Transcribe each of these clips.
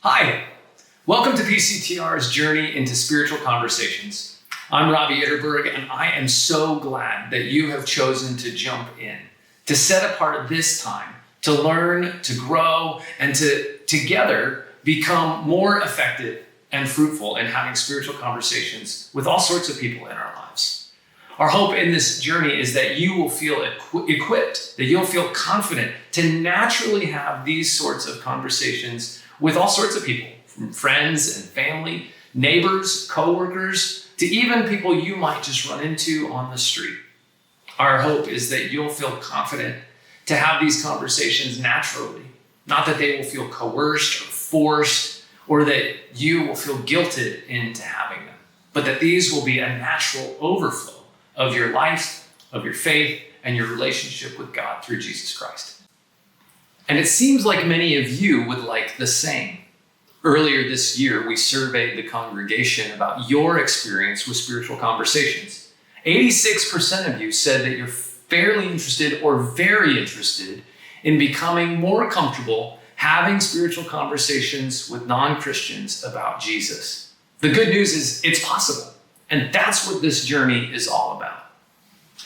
Hi, welcome to PCTR's Journey into Spiritual Conversations. I'm Robbie Itterberg, and I am so glad that you have chosen to jump in, to set apart this time, to learn, to grow, and to together become more effective and fruitful in having spiritual conversations with all sorts of people in our lives. Our hope in this journey is that you will feel equipped, that you'll feel confident to naturally have these sorts of conversations with all sorts of people, from friends and family, neighbors, coworkers, to even people you might just run into on the street. Our hope is that you'll feel confident to have these conversations naturally, not that they will feel coerced or forced, or that you will feel guilted into having them, but that these will be a natural overflow of your life, of your faith, and your relationship with God through Jesus Christ. And it seems like many of you would like the same. Earlier this year, we surveyed the congregation about your experience with spiritual conversations. 86% of you said that you're fairly interested or very interested in becoming more comfortable having spiritual conversations with non-Christians about Jesus. The good news is it's possible. And that's what this journey is all about.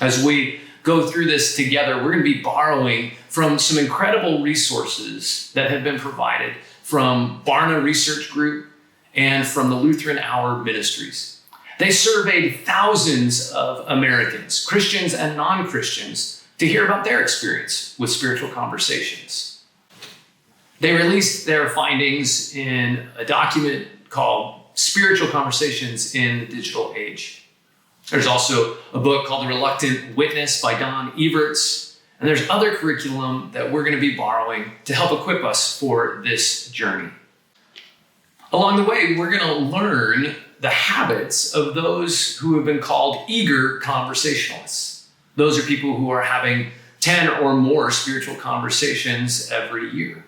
As we go through this together, we're going to be borrowing from some incredible resources that have been provided from Barna Research Group and from the Lutheran Hour Ministries. They surveyed thousands of Americans, Christians and non-Christians, to hear about their experience with spiritual conversations. They released their findings in a document called Spiritual Conversations in the Digital Age. There's also a book called The Reluctant Witness by Don Everts, and there's other curriculum that we're going to be borrowing to help equip us for this journey. Along the way, we're going to learn the habits of those who have been called eager conversationalists. Those are people who are having 10 or more spiritual conversations every year.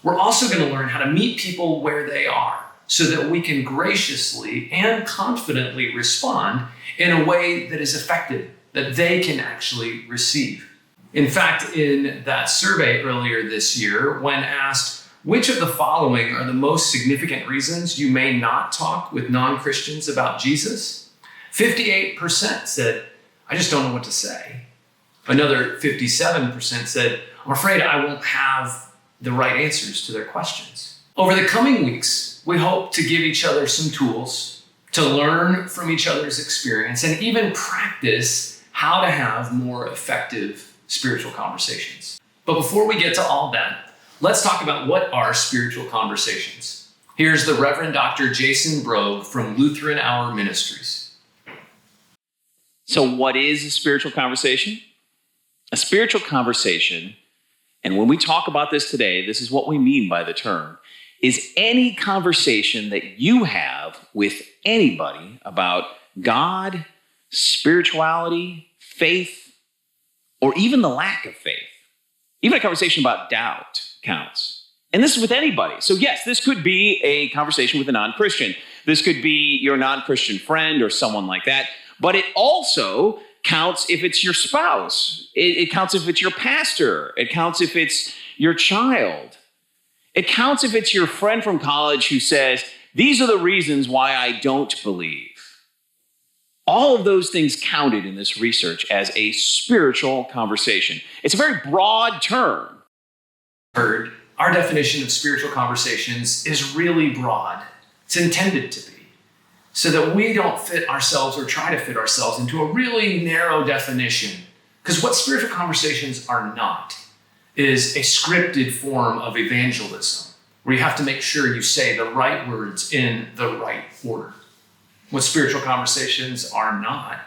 We're also going to learn how to meet people where they are, so that we can graciously and confidently respond in a way that is effective, that they can actually receive. In fact, in that survey earlier this year, when asked which of the following are the most significant reasons you may not talk with non-Christians about Jesus, 58% said, I just don't know what to say. Another 57% said, I'm afraid I won't have the right answers to their questions. Over the coming weeks, we hope to give each other some tools to learn from each other's experience and even practice how to have more effective spiritual conversations. But before we get to all that, let's talk about what are spiritual conversations. Here's the Reverend Dr. Jason Brogue from Lutheran Hour Ministries. So what is a spiritual conversation? A spiritual conversation, and when we talk about this today, this is what we mean by the term, is any conversation that you have with anybody about God, spirituality, faith, or even the lack of faith. Even a conversation about doubt counts. And this is with anybody. So yes, this could be a conversation with a non-Christian. This could be your non-Christian friend or someone like that. But it also counts if it's your spouse. It counts if it's your pastor. It counts if it's your child. It counts if it's your friend from college who says, these are the reasons why I don't believe. All of those things counted in this research as a spiritual conversation. It's a very broad term. Our definition of spiritual conversations is really broad. It's intended to be, so that we don't fit ourselves or try to fit ourselves into a really narrow definition. Because what spiritual conversations are not is a scripted form of evangelism, where you have to make sure you say the right words in the right order. What spiritual conversations are not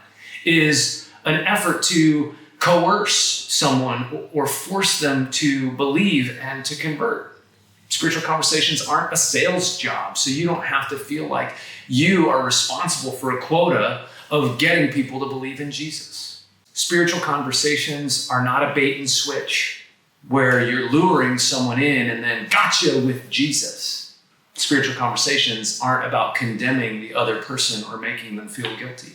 is an effort to coerce someone or force them to believe and to convert. Spiritual conversations aren't a sales job, so you don't have to feel like you are responsible for a quota of getting people to believe in Jesus. Spiritual conversations are not a bait and switch, where you're luring someone in and then gotcha with Jesus. Spiritual conversations aren't about condemning the other person or making them feel guilty.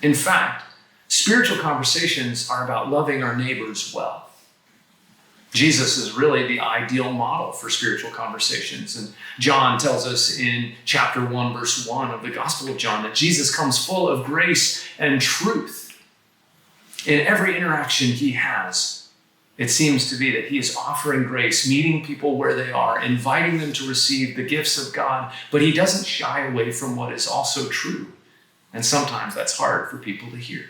In fact, spiritual conversations are about loving our neighbors well. Jesus is really the ideal model for spiritual conversations. And John tells us in chapter 1, verse 1 of the Gospel of John that Jesus comes full of grace and truth. In every interaction he has, it seems to be that he is offering grace, meeting people where they are, inviting them to receive the gifts of God, but he doesn't shy away from what is also true. And sometimes that's hard for people to hear.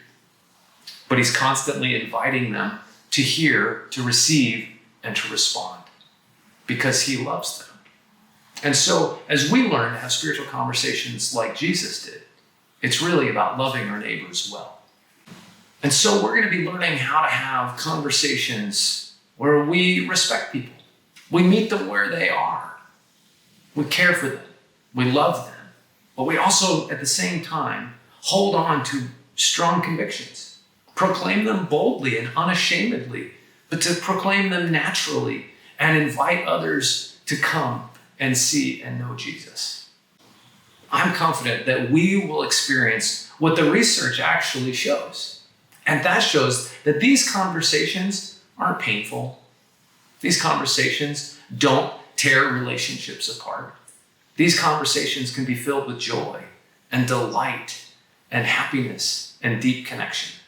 But he's constantly inviting them to hear, to receive, and to respond because he loves them. And so as we learn to have spiritual conversations like Jesus did, it's really about loving our neighbors well. And so we're going to be learning how to have conversations where we respect people. We meet them where they are. We care for them. We love them. But we also, at the same time, hold on to strong convictions. Proclaim them boldly and unashamedly, but to proclaim them naturally and invite others to come and see and know Jesus. I'm confident that we will experience what the research actually shows. And that shows that these conversations aren't painful. These conversations don't tear relationships apart. These conversations can be filled with joy and delight and happiness and deep connection.